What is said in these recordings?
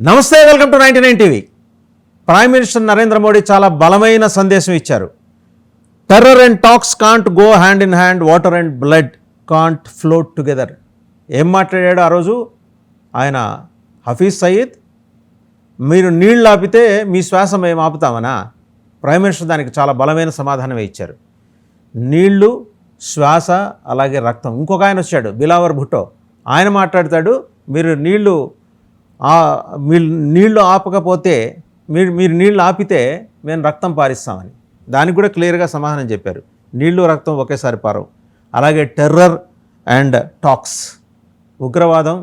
నమస్తే, welcome to 99 TV. Prime minister Narendra Modi చాలా బలమైన సందేశం ఇచ్చారు. Terror and talks can't go hand in hand, water and blood can't float together. ఏం మాట్లాడాడు ఆ రోజు ఆయన? హఫీజ్ సయీద్, మీరు నీళ్ళు ఆపితే మీ శ్వాస మేము ఆపుతామనా? ప్రైమ్ మినిస్టర్ దానికి చాలా బలమైన సమాధానమే ఇచ్చారు. నీళ్లు, శ్వాస, అలాగే రక్తం. ఇంకొక ఆయన వచ్చాడు, బిలావర్ భుట్టో. ఆయన మాట్లాడతాడు, మీరు నీళ్లు ఆపకపోతే, మీరు నీళ్లు ఆపితే మేము రక్తం పారిస్తామని. దానికి కూడా క్లియర్గా సమాధానం చెప్పారు. నీళ్లు, రక్తం ఒకేసారి పారవు. అలాగే టెర్రర్ అండ్ టాక్స్, ఉగ్రవాదం,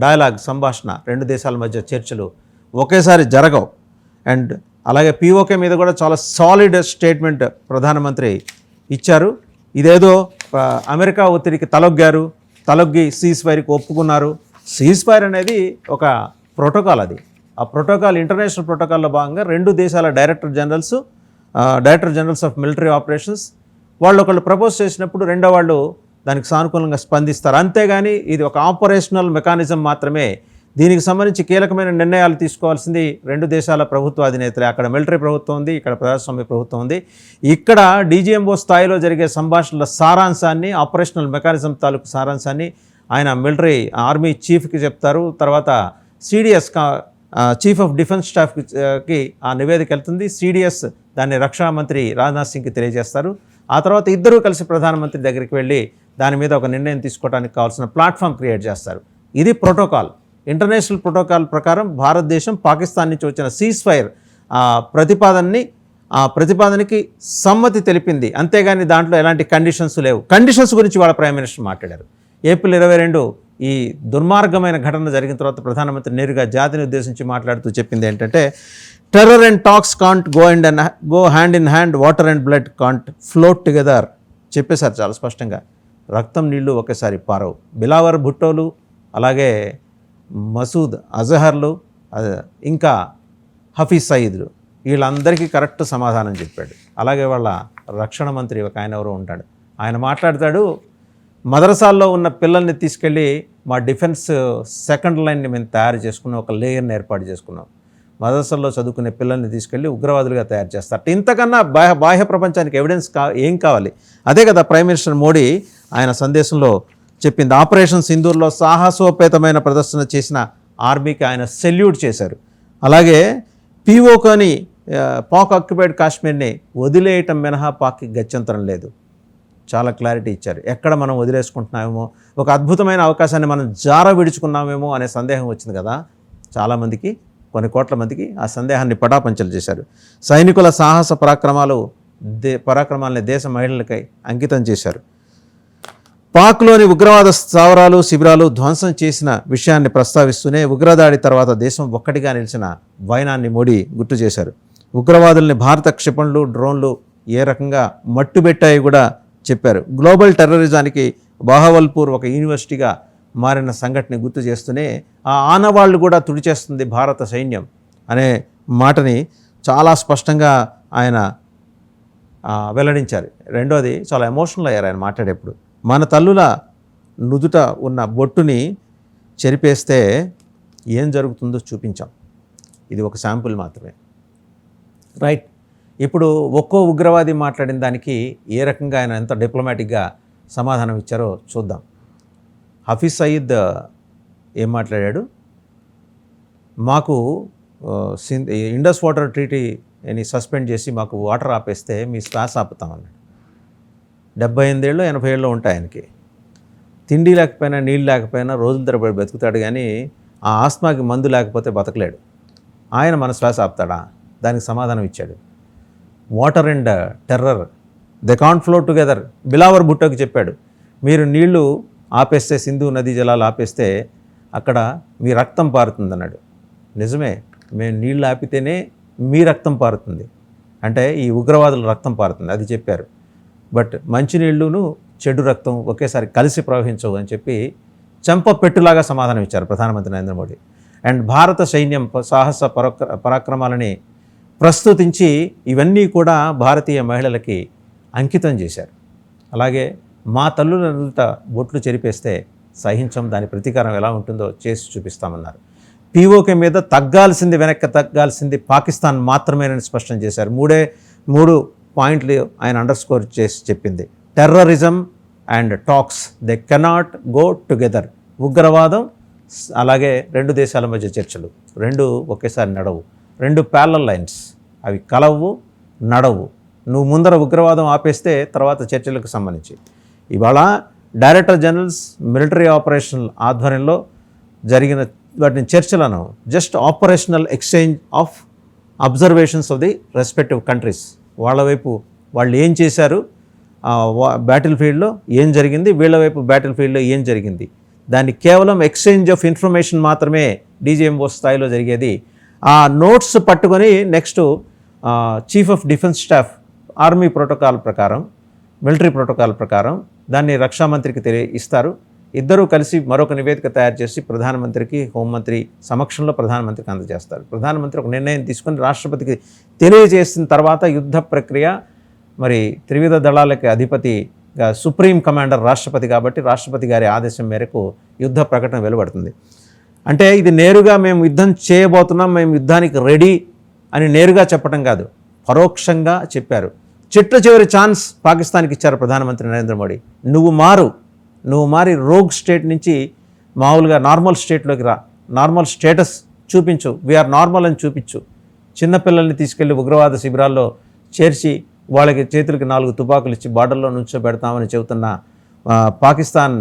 డైలాగ్, సంభాషణ, రెండు దేశాల మధ్య చర్చలు ఒకేసారి జరగవు. అండ్ అలాగే పీఓకే మీద కూడా చాలా సాలిడ్ స్టేట్మెంట్ ప్రధానమంత్రి ఇచ్చారు. ఇదేదో అమెరికా ఒత్తిడికి తలొగ్గి సీజ్ ఫైర్కి ఒప్పుకున్నారు. సీజ్ ఫైర్ అనేది ఒక ప్రోటోకాల్. ఆ ప్రోటోకాల్ ఇంటర్నేషనల్ ప్రోటోకాల్లో భాగంగా రెండు దేశాల director generals of military operations వాళ్ళు ఒకళ్ళు ప్రపోజ్ చేసినప్పుడు రెండో వాళ్ళు దానికి సానుకూలంగా స్పందిస్తారు. అంతేగాని ఇది ఒక ఆపరేషనల్ మెకానిజం మాత్రమే. దీనికి సంబంధించి కీలకమైన నిర్ణయాలు తీసుకోవాల్సింది రెండు దేశాల ప్రభుత్వ అధినేతలే. అక్కడ మిలిటరీ ప్రభుత్వం ఉంది, ఇక్కడ ప్రజాస్వామ్య ప్రభుత్వం ఉంది. ఇక్కడ డీజీఎంఓ స్థాయిలో జరిగే సంభాషణల సారాంశాన్ని, ఆపరేషనల్ మెకానిజం తాలూకు సారాంశాన్ని ఆయన మిలిటరీ ఆర్మీ చీఫ్కి చెప్తారు. తర్వాత సిడిఎస్, చీఫ్ ఆఫ్ డిఫెన్స్ స్టాఫ్కి ఆ నివేదిక వెళ్తుంది. సిడిఎస్ దాన్ని రక్షణ మంత్రి రాజ్నాథ్ సింగ్కి తెలియజేస్తారు. ఆ తర్వాత ఇద్దరూ కలిసి ప్రధానమంత్రి దగ్గరికి వెళ్ళి దాని మీద ఒక నిర్ణయం తీసుకోవడానికి కావాల్సిన ప్లాట్ఫామ్ క్రియేట్ చేస్తారు. ఇది ప్రోటోకాల్. ఇంటర్నేషనల్ ప్రోటోకాల్ ప్రకారం భారతదేశం పాకిస్తాన్ నుంచి వచ్చిన సీజ్ ఫైర్ ప్రతిపాదనకి సమ్మతి తెలిపింది. అంతేగాని దాంట్లో ఎలాంటి కండిషన్స్ లేవు. కండిషన్స్ గురించి వాళ్ళ ప్రైమ్ మినిస్టర్ మాట్లాడారు. ఏప్రిల్ 22 ఈ దుర్మార్గమైన ఘటన జరిగిన తర్వాత ప్రధానమంత్రి నేరుగా జాతిని ఉద్దేశించి మాట్లాడుతూ చెప్పింది ఏంటంటే, terror and talks can't go hand in hand, water and blood can't float together చెప్పేశారు చాలా స్పష్టంగా. రక్తం, నీళ్లు ఒకేసారి పారవు. బిలావర్ భుట్టోలు, అలాగే మసూద్ అజహర్లు, ఇంకా హఫీజ్ సయీద్లు, వీళ్ళందరికీ కరెక్ట్ సమాధానం చెప్పాడు. అలాగే వాళ్ళ రక్షణ మంత్రి ఒక ఆయన ఎవరో ఉంటాడు, ఆయన మాట్లాడతాడు, మదరసాల్లో ఉన్న పిల్లల్ని తీసుకెళ్ళి మా డిఫెన్స్ సెకండ్ లైన్ని మేము తయారు చేసుకున్నాం, ఒక లేయర్ని ఏర్పాటు చేసుకున్నాం. మదరసాల్లో చదువుకునే పిల్లల్ని తీసుకెళ్ళి ఉగ్రవాదులుగా తయారు చేస్తారు. ఇంతకన్నా బాహ్య ప్రపంచానికి ఎవిడెన్స్ ఏం కావాలి? అదే కదా ప్రైమ్ మినిస్టర్ మోడీ ఆయన సందేశంలో చెప్పింది. ఆపరేషన్ సింధూర్లో సాహసోపేతమైన ప్రదర్శన చేసిన ఆర్మీకి ఆయన సెల్యూట్ చేశారు. అలాగే పీఓకోని, పాక్ ఆక్యుపైడ్ కాశ్మీర్ని వదిలేయటం మినహా పాక్కి గత్యంతరం లేదు. చాలా క్లారిటీ ఇచ్చారు. ఎక్కడ మనం వదిలేసుకుంటున్నామేమో, ఒక అద్భుతమైన అవకాశాన్ని మనం విడుచుకున్నామేమో అనే సందేహం వచ్చింది కదా చాలామందికి, కొన్ని కోట్ల మందికి. ఆ సందేహాన్ని పటాపంచలు చేశారు. సైనికుల సాహస పరాక్రమాలని దేశ మహిళలకై అంకితం చేశారు. పాక్లోని ఉగ్రవాద స్థావరాలు, శిబిరాలు ధ్వంసం చేసిన విషయాన్ని ప్రస్తావిస్తూనే ఉగ్రదాడి తర్వాత దేశం ఒక్కటిగా నిలిచిన వైనాన్ని మోడీ గుర్తు చేశారు. ఉగ్రవాదుల్ని భారత క్షిపణులు, డ్రోన్లు ఏ రకంగా మట్టుబెట్టాయి కూడా చెప్పారు. గ్లోబల్ టెర్రరిజానికి బహవల్పూర్ ఒక యూనివర్సిటీగా మారిన సంఘటన గుర్తు చేస్తూనే ఆ ఆనవాళ్లు కూడా తుడిచేస్తుంది భారత సైన్యం అనే మాటని చాలా స్పష్టంగా ఆయన వెల్లడించారు. రెండోది, చాలా ఎమోషనల్ అయ్యారు ఆయన మాట్లాడేప్పుడు. మన తల్లుల నుదుట ఉన్న బొట్టుని చెరిపేస్తే ఏం జరుగుతుందో చూపించాం. ఇది ఒక శాంపుల్ మాత్రమే. రైట్. ఇప్పుడు ఒక్కో ఉగ్రవాది మాట్లాడిన దానికి ఏ రకంగా ఆయన ఎంత డిప్లొమాటిక్గా సమాధానం ఇచ్చారో చూద్దాం. హఫీజ్ సయీద్ ఏం మాట్లాడాడు? మాకు ఇండస్ వాటర్ ట్రీటీని సస్పెండ్ చేసి మాకు వాటర్ ఆపేస్తే మీ శ్వాస ఆపుతామన్నాడు. 78 ఏళ్ళు 80 ఏళ్ళు ఉంటాయి ఆయనకి. తిండి లేకపోయినా, నీళ్ళు లేకపోయినా రోజుల తరబడి బతుకుతాడు, కానీ ఆ ఆస్మాకి మందు లేకపోతే బతకలేడు. ఆయన మన శ్వాస ఆపుతాడా? దానికి సమాధానం ఇచ్చాడు. Water and terror they can't flow together. Bilawal భుట్టోకి చెప్పాడు, మీరు నీళ్లు ఆపేస్తే, సింధు నదీ జలాలు ఆపేస్తే అక్కడ మీ రక్తం పారుతుందన్నాడు. నిజమే, మేము నీళ్ళు ఆపితేనే మీ రక్తం పారుతుంది, అంటే ఈ ఉగ్రవాదుల రక్తం పారుతుంది, అది చెప్పారు. బట్ మంచినీళ్ళును చెడు రక్తం ఒకేసారి కలిసి ప్రవహించవు అని చెప్పి చెంపపెట్టులాగా సమాధానం ఇచ్చారు ప్రధానమంత్రి నరేంద్ర మోడీ. అండ్ భారత సైన్యం సాహస పరాక్రమాలని ప్రస్తుతించి ఇవన్నీ కూడా భారతీయ మహిళలకి అంకితం చేశారు. అలాగే మా తల్లుల బొట్లు చెరిపేస్తే సహించం, దాని ప్రతీకారం ఎలా ఉంటుందో చేసి చూపిస్తామన్నారు. పీఓకే మీద వెనక్కి తగ్గాల్సింది పాకిస్తాన్ మాత్రమేనని స్పష్టం చేశారు. మూడు పాయింట్లు ఆయన అండర్స్కోర్ చేసి చెప్పింది. Terrorism and talks they cannot go together. ఉగ్రవాదం అలాగే రెండు దేశాల మధ్య చర్చలు రెండు ఒకేసారి నడవు. రెండు ప్యారలల్ లైన్స్, అవి కలవు నడవు. నువ్వు ముందర ఉగ్రవాదం ఆపేస్తే తర్వాత చర్చలకు సంబంధించి ఇవాళ డైరెక్టర్ జనరల్స్ మిలిటరీ ఆపరేషనల్ ఆధ్వర్యంలో జరిగిన వాటిని చర్చలను just operational exchange of observations of the respective countries. వాళ్ళ వైపు వాళ్ళు ఏం చేశారు, బ్యాటిల్ ఫీల్డ్లో ఏం జరిగింది, వీళ్ళ వైపు బ్యాటిల్ ఫీల్డ్లో ఏం జరిగింది, దాన్ని కేవలం ఎక్స్చేంజ్ ఆఫ్ ఇన్ఫర్మేషన్ మాత్రమే డీజీఎంఓ స్థాయిలో జరిగేది. ఆ నోట్స్ పట్టుకొని next chief of defence staff army protocol ప్రకారం, మిలిటరీ ప్రోటోకాల్ ప్రకారం దాన్ని రక్షామంత్రికి ఇస్తారు. ఇద్దరూ కలిసి మరొక నివేదిక తయారు చేసి ప్రధానమంత్రికి, హోంమంత్రి సమక్షంలో ప్రధానమంత్రికి అందజేస్తారు. ప్రధానమంత్రి ఒక నిర్ణయం తీసుకొని రాష్ట్రపతికి తెలియజేసిన తర్వాత యుద్ధ ప్రక్రియ మరి త్రివిధ దళాలకి అధిపతిగా సుప్రీం కమాండర్ రాష్ట్రపతి కాబట్టి రాష్ట్రపతి గారి ఆదేశం మేరకు యుద్ధ ప్రకటన వెలువడుతుంది. అంటే ఇది నేరుగా మేము యుద్ధం చేయబోతున్నాం, మేము యుద్ధానికి రెడీ అని నేరుగా చెప్పడం కాదు, పరోక్షంగా చెప్పారు. చివరి ఛాన్స్ పాకిస్తాన్కి ఇచ్చారు ప్రధానమంత్రి నరేంద్ర మోడీ. నువ్వు మారి రోగ్ స్టేట్ నుంచి మామూలుగా నార్మల్ స్టేట్లోకి రా, నార్మల్ స్టేటస్ చూపించు, వీఆర్ నార్మల్ అని చూపించు. చిన్నపిల్లల్ని తీసుకెళ్లి ఉగ్రవాద శిబిరాల్లో చేర్చి వాళ్ళకి చేతులకి 4 తుపాకులు ఇచ్చి బార్డర్లో నుంచోబెడతామని చెబుతున్న పాకిస్తాన్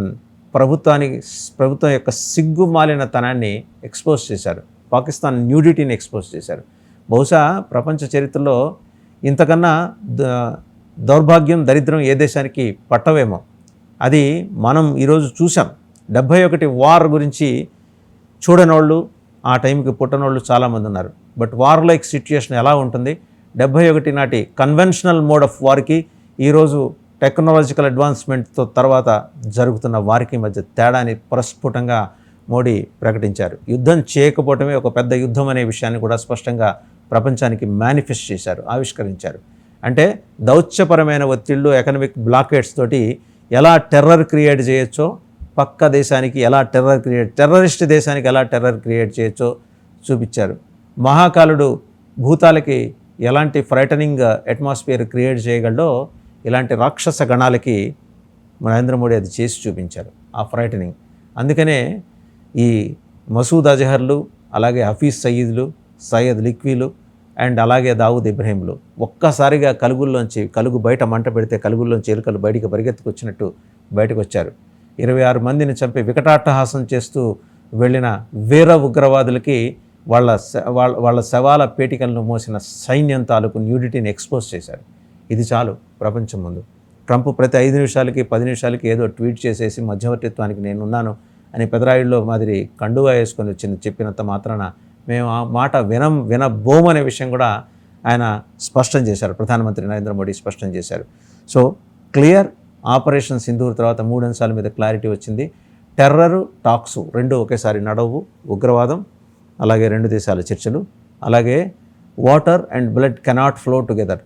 ప్రభుత్వం యొక్క సిగ్గుమాలినతనాన్ని ఎక్స్పోజ్ చేశారు. పాకిస్తాన్ న్యూడిటీని ఎక్స్పోజ్ చేశారు. బహుశా ప్రపంచ చరిత్రలో ఇంతకన్నా దౌర్భాగ్యం, దరిద్రం ఏ దేశానికి పట్టవేమో. అది మనం ఈరోజు చూసాం. 71 వార్ గురించి చూడనోళ్ళు, ఆ టైంకి పుట్టనోళ్ళు చాలామంది ఉన్నారు. బట్ వార్ లైక్ సిచ్యుయేషన్ ఎలా ఉంటుంది, 71 నాటి కన్వెన్షనల్ మోడ్ ఆఫ్ వార్కి ఈరోజు టెక్నాలజికల్ అడ్వాన్స్మెంట్తో తర్వాత జరుగుతున్న వారికి మధ్య తేడాని ప్రస్ఫుటంగా మోడీ ప్రకటించారు. యుద్ధం చేయకపోవటమే ఒక పెద్ద యుద్ధం అనే విషయాన్ని కూడా స్పష్టంగా ప్రపంచానికి మేనిఫెస్ట్ చేశారు, ఆవిష్కరించారు. అంటే దౌత్యపరమైన ఒత్తిళ్ళు, ఎకనామిక్ బ్లాకేడ్స్ తోటి ఎలా టెర్రర్ క్రియేట్ చేయొచ్చో, పక్క దేశానికి ఎలా టెర్రరిస్ట్ దేశానికి ఎలా టెర్రర్ క్రియేట్ చేయొచ్చో చూపించారు. మహాకాలుడు భూతాలకి ఎలాంటి ఫ్రైటనింగ్ అట్మాస్ఫియర్ క్రియేట్ చేయగలడో ఇలాంటి రాక్షస గణాలకి నరేంద్ర మోడీ అది చేసి చూపించారు, ఆ ఫ్రైటనింగ్. అందుకనే ఈ మసూద్ అజహర్లు, అలాగే హఫీజ్ సయ్యద్ లిక్వీలు అండ్ అలాగే దావుద్ ఇబ్రహీంలు ఒక్కసారిగా కలుగు బయట మంట పెడితే కలుగుల్లోంచి ఎలుకలు బయటికి పరిగెత్తుకొచ్చినట్టు బయటకు వచ్చారు. 26 మందిని చంపి వికటాట్టహాసం చేస్తూ వెళ్ళిన వీర ఉగ్రవాదులకి వాళ్ళ శవాల పేటికలను మోసిన సైన్యం తాలూకు న్యూడిటీని ఎక్స్పోజ్ చేశారు. ఇది చాలు ప్రపంచం ముందు. ట్రంప్ ప్రతి 5 నిమిషాలకి 10 నిమిషాలకి ఏదో ట్వీట్ చేసేసి మధ్యవర్తిత్వానికి నేనున్నాను అని పెదరాయుడులో మాదిరి కండువా వేసుకొని చెప్పినంత మాత్రాన మేము ఆ మాట వినబోము అనే విషయం కూడా ఆయన స్పష్టం చేశారు. ప్రధానమంత్రి నరేంద్ర మోడీ స్పష్టం చేశారు. సో క్లియర్, ఆపరేషన్ సింధూర్ తర్వాత 3 అంశాల మీద క్లారిటీ వచ్చింది. టెర్రరు, టాక్సు రెండు ఒకేసారి నడవు. ఉగ్రవాదం, అలాగే రెండు దేశాల చర్చలు, అలాగే water and blood cannot flow together.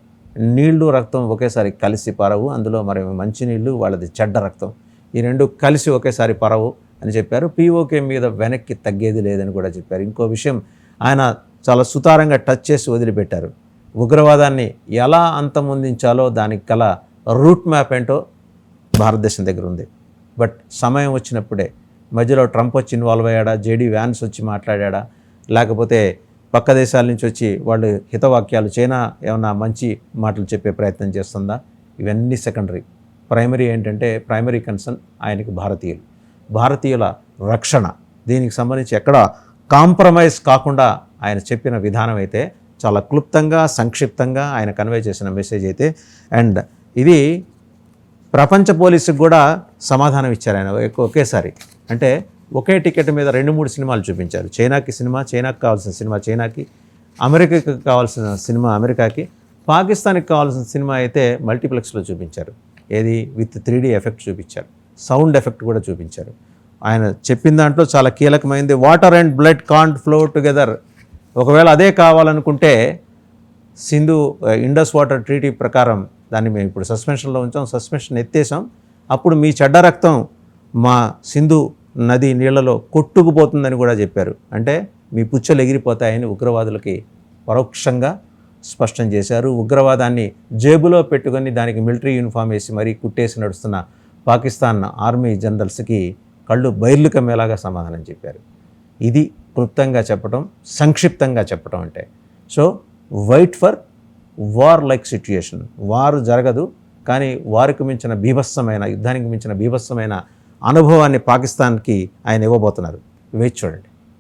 నీళ్లు, రక్తం ఒకేసారి కలిసి పరవు. అందులో మరి మంచినీళ్ళు, వాళ్ళది చెడ్డ రక్తం, ఈ రెండు కలిసి ఒకేసారి పరవు అని చెప్పారు. పీఓకే మీద వెనక్కి తగ్గేది లేదని కూడా చెప్పారు. ఇంకో విషయం ఆయన చాలా సుతారంగా టచ్ చేసి వదిలిపెట్టారు. ఉగ్రవాదాన్ని ఎలా అంతమొందించాలో దానికి గల రూట్ మ్యాప్ ఏంటో భారతదేశం దగ్గర ఉంది. బట్ సమయం వచ్చినప్పుడే, మధ్యలో ట్రంప్ వచ్చి ఇన్వాల్వ్ అయ్యాడా, జేడీ వ్యాన్స్ వచ్చి మాట్లాడా, లేకపోతే పక్క దేశాల నుంచి వచ్చి వాళ్ళు హితవాక్యాలు, చైనా ఏమన్నా మంచి మాటలు చెప్పే ప్రయత్నం చేస్తుందా, ఇవన్నీ సెకండరీ. ప్రైమరీ ఏంటంటే ప్రైమరీ కన్సర్న్ ఆయనకి భారతీయుల రక్షణ. దీనికి సంబంధించి ఎక్కడ కాంప్రమైజ్ కాకుండా ఆయన చెప్పిన విధానం అయితే చాలా క్లుప్తంగా, సంక్షిప్తంగా ఆయన కన్వే చేసిన మెసేజ్ అయితే, అండ్ ఇది ప్రపంచ పోలీసుకు కూడా సమాధానం ఇచ్చారు ఆయన ఒకేసారి. అంటే ఒకే టికెట్ మీద 2-3 సినిమాలు చూపించారు. చైనాకి కావాల్సిన సినిమా చైనాకి, అమెరికాకి కావాల్సిన సినిమా అమెరికాకి, పాకిస్తాన్కి కావాల్సిన సినిమా అయితే మల్టీప్లెక్స్లో చూపించారు. ఏది విత్ 3D ఎఫెక్ట్ చూపించారు, సౌండ్ ఎఫెక్ట్ కూడా చూపించారు. ఆయన చెప్పిన దాంట్లో చాలా కీలకమైంది water and blood can't flow together. ఒకవేళ అదే కావాలనుకుంటే ఇండస్ వాటర్ ట్రీటీ ప్రకారం దాన్ని మేము ఇప్పుడు సస్పెన్షన్లో ఉంచాం, సస్పెన్షన్ ఎత్తేసాం. అప్పుడు మీ చెడ్డ రక్తం మా సింధు నది నీళ్లలో కొట్టుకుపోతుందని కూడా చెప్పారు. అంటే మీ పుచ్చలు ఎగిరిపోతాయని ఉగ్రవాదులకి పరోక్షంగా స్పష్టం చేశారు. ఉగ్రవాదాన్ని జేబులో పెట్టుకొని దానికి మిలిటరీ యూనిఫామ్ వేసి మరీ కుట్టేసి నడుస్తున్న పాకిస్తాన్ ఆర్మీ జనరల్స్కి కళ్ళు బైర్లు కమ్మేలాగా సమాధానం చెప్పారు. ఇది క్లుప్తంగా చెప్పడం, సంక్షిప్తంగా చెప్పడం అంటే. So white for war like situation. వారు జరగదు, కానీ వారికి మించిన బీభత్సమైన, యుద్ధానికి మించిన బీభత్సమైన అనుభవాన్ని పాకిస్తాన్కి ఆయన ఇవ్వబోతున్నారు. వేచి చూడండి.